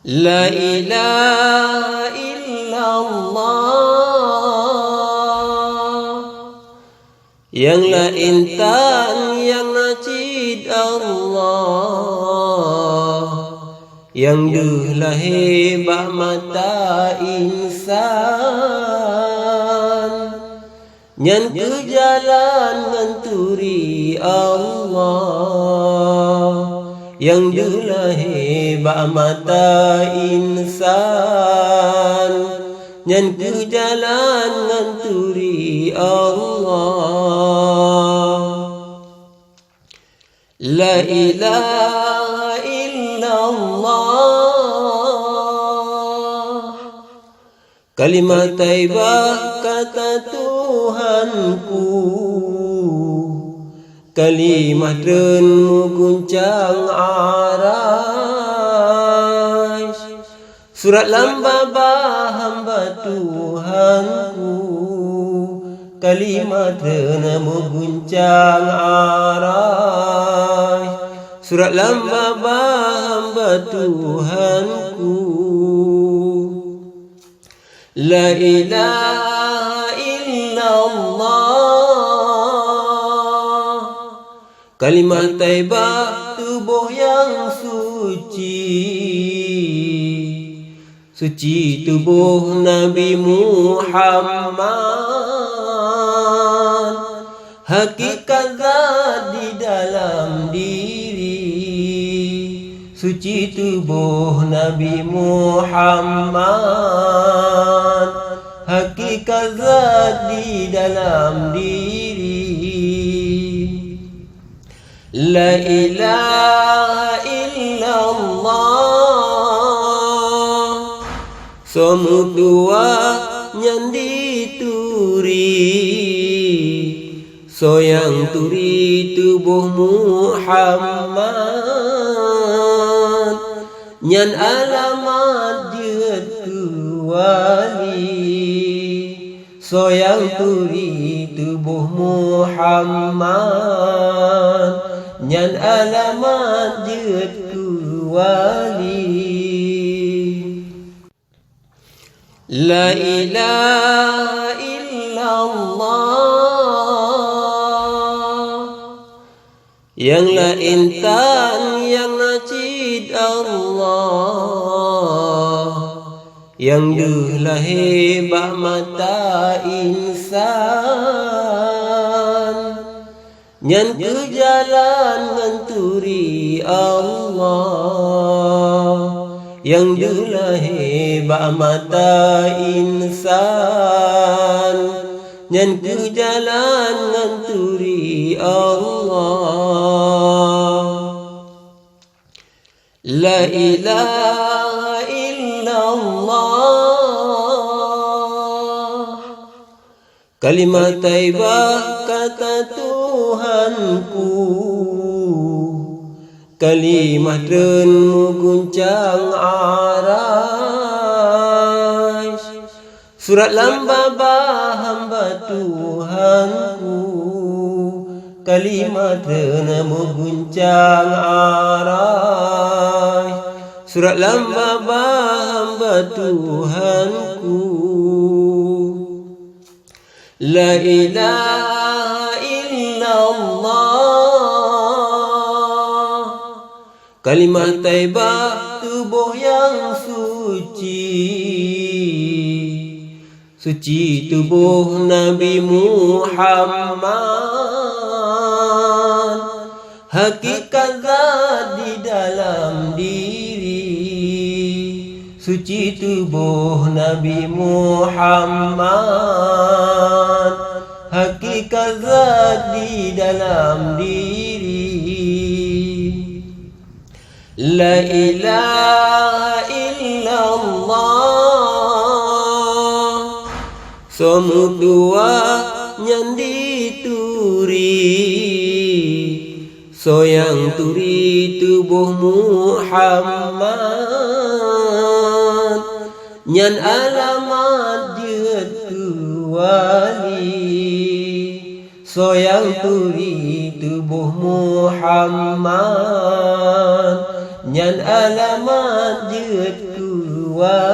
La ilaha illallah, yang la intan yang najid Allah, yang duhlah hebat mata insan, nyan ke jalan nganturi Allah, yang duhlah hebat mata insan, nyan ke jalan nganturi Allah. La ilaha illallah, kalimat taibah kata Tuhanku, kalimah denmu guncang aras, surat lambah hamba Tuhanku, kalimah denmu guncang aras, surat lambah hamba Tuhanku. La ilaha illallah, kalimat taibah tubuh yang suci, suci tubuh Nabi Muhammad, hakikat zat di dalam diri, suci tubuh Nabi Muhammad, hakikat zat di dalam diri. La ilaha illallah, somu tua nyan dituri, soyang turi tubuh Muhammad, nyan alamat jetu wali, soyang turi tubuh Muhammad, nyan alamat jetu wali. La ilaha illallah, yang la intan yang najid Allah, yang duhlah hebat mata insan, nyan ke jalan nganturi Allah, yang duhlah hebat mata insan, nyan ke jalan nganturi Allah. La ilaha illallah, kalimat taibah kata Tuhanku, kalimah denmu guncang aras, surat lambah hamba Tuhanku, kalimah denmu guncang aras, surat lambah hamba Tuhanku. La ilaha illallah, kalimat taibah tubuh yang suci, suci tubuh Nabi Muhammad, hakikat zat di dalam diri, suci tubuh Nabi Muhammad, hakikat zat di dalam diri. La ilaha illallah, somu tua nyan dituri, soyang turi tubuh Muhammad, nyan alamat jetu wali, soyang turi tubuh Muhammad, nyan alamat jetu tu wali